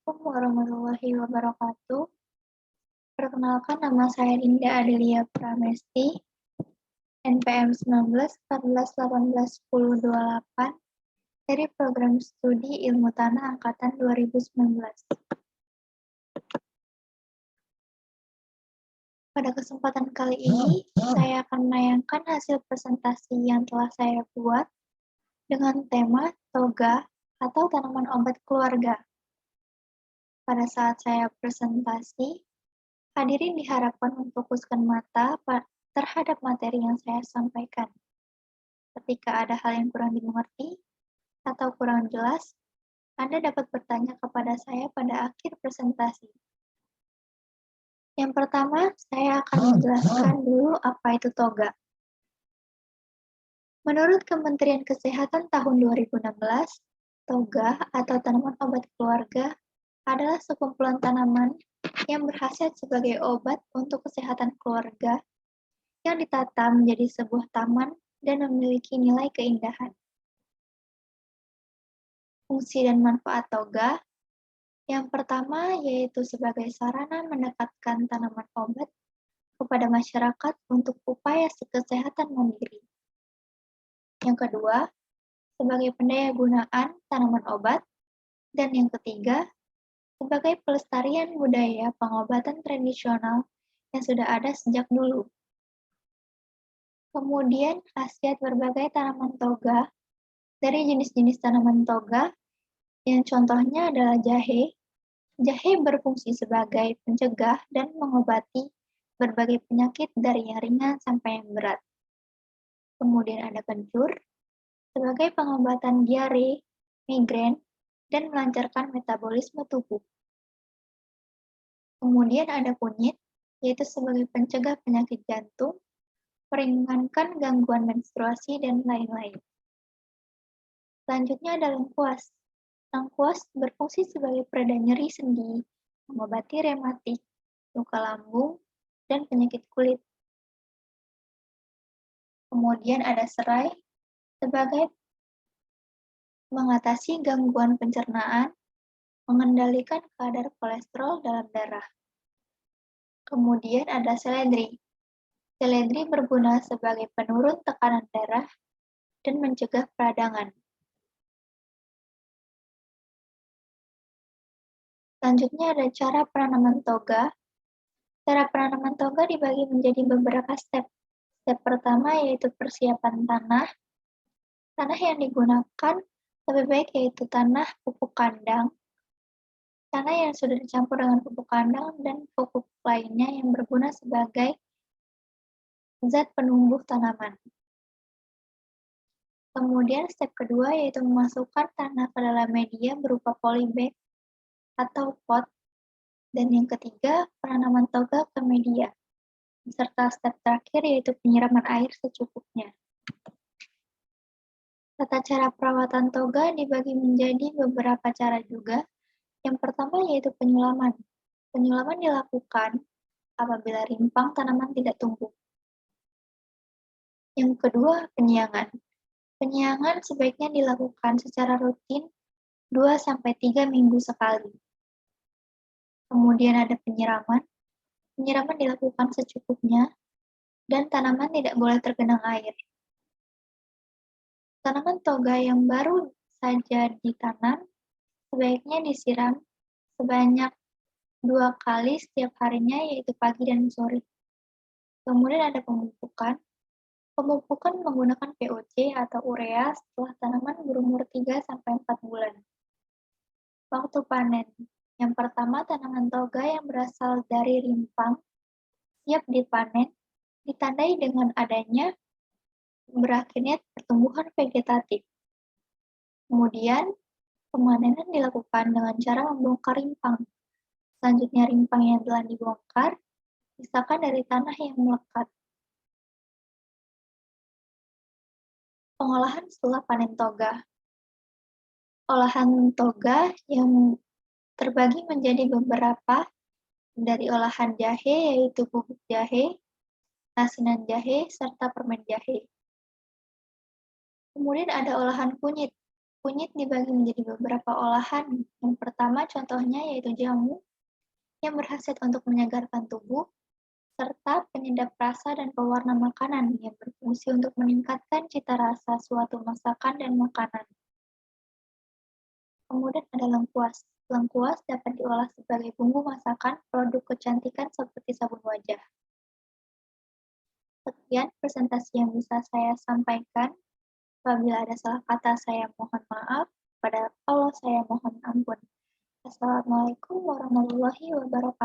Assalamualaikum warahmatullahi wabarakatuh. Perkenalkan nama saya Dinda Adelia Pramesti, NPM 1914181028 dari Program Studi Ilmu Tanah Angkatan 2019. Pada kesempatan kali ini, saya akan menayangkan hasil presentasi yang telah saya buat dengan tema toga atau tanaman obat keluarga. Pada saat saya presentasi, hadirin diharapkan memfokuskan mata terhadap materi yang saya sampaikan. Ketika ada hal yang kurang dimengerti atau kurang jelas, Anda dapat bertanya kepada saya pada akhir presentasi. Yang pertama, saya akan menjelaskan dulu apa itu toga. Menurut Kementerian Kesehatan tahun 2016, toga atau tanaman obat keluarga adalah sekumpulan tanaman yang berkhasiat sebagai obat untuk kesehatan keluarga yang ditata menjadi sebuah taman dan memiliki nilai keindahan. Fungsi dan manfaat toga yang pertama yaitu sebagai sarana mendekatkan tanaman obat kepada masyarakat untuk upaya kesehatan mandiri. Yang kedua, sebagai pendaya gunaan tanaman obat. Dan yang ketiga, sebagai pelestarian budaya pengobatan tradisional yang sudah ada sejak dulu. Kemudian, khasiat berbagai tanaman toga. Dari jenis-jenis tanaman toga, yang contohnya adalah jahe. Jahe berfungsi sebagai pencegah dan mengobati berbagai penyakit dari yang ringan sampai yang berat. Kemudian ada kencur, sebagai pengobatan diare, migrain, dan melancarkan metabolisme tubuh. Kemudian ada kunyit, yaitu sebagai pencegah penyakit jantung, meringankan gangguan menstruasi, dan lain-lain. Selanjutnya ada lengkuas. Lengkuas berfungsi sebagai pereda nyeri sendi, mengobati rematik, luka lambung, dan penyakit kulit. Kemudian ada serai, sebagai mengatasi gangguan pencernaan, mengendalikan kadar kolesterol dalam darah. Kemudian ada seledri. Seledri berguna sebagai penurun tekanan darah dan mencegah peradangan. Selanjutnya ada cara penanaman toga. Cara penanaman toga dibagi menjadi beberapa step. Step pertama yaitu persiapan tanah. Tanah yang digunakan lebih baik yaitu tanah pupuk kandang, tanah yang sudah dicampur dengan pupuk kandang dan pupuk lainnya yang berguna sebagai zat penumbuh tanaman. Kemudian step kedua yaitu memasukkan tanah ke dalam media berupa polybag atau pot. Dan yang ketiga, penanaman toga ke media. Serta step terakhir yaitu penyiraman air secukupnya. Tata cara perawatan toga dibagi menjadi beberapa cara juga. Yang pertama yaitu penyulaman. Penyulaman dilakukan apabila rimpang tanaman tidak tumbuh. Yang kedua, penyiangan. Penyiangan sebaiknya dilakukan secara rutin 2-3 minggu sekali. Kemudian ada penyiraman. Penyiraman dilakukan secukupnya dan tanaman tidak boleh tergenang air. Tanaman toga yang baru saja ditanam sebaiknya disiram sebanyak 2 kali setiap harinya, yaitu pagi dan sore. Kemudian ada pemupukan. Pemupukan menggunakan POC atau urea setelah tanaman berumur 3-4 bulan. Waktu panen. Yang pertama, tanaman toga yang berasal dari rimpang siap dipanen, ditandai dengan adanya berakhirnya pertumbuhan vegetatif. Kemudian, pemanenan dilakukan dengan cara membongkar rimpang. Selanjutnya, rimpang yang telah dibongkar pisahkan dari tanah yang melekat. Pengolahan setelah panen toga. Olahan toga yang terbagi menjadi beberapa, dari olahan jahe yaitu bubuk jahe, asinan jahe, serta permen jahe. Kemudian ada olahan kunyit. Kunyit dibagi menjadi beberapa olahan. Yang pertama contohnya yaitu jamu, yang berkhasiat untuk menyegarkan tubuh, serta penyedap rasa dan pewarna makanan yang berfungsi untuk meningkatkan cita rasa suatu masakan dan makanan. Kemudian ada lengkuas. Lengkuas dapat diolah sebagai bumbu masakan, produk kecantikan seperti sabun wajah. Sekian presentasi yang bisa saya sampaikan. Apabila ada salah kata, saya mohon maaf. Pada Allah, saya mohon ampun. Assalamualaikum warahmatullahi wabarakatuh.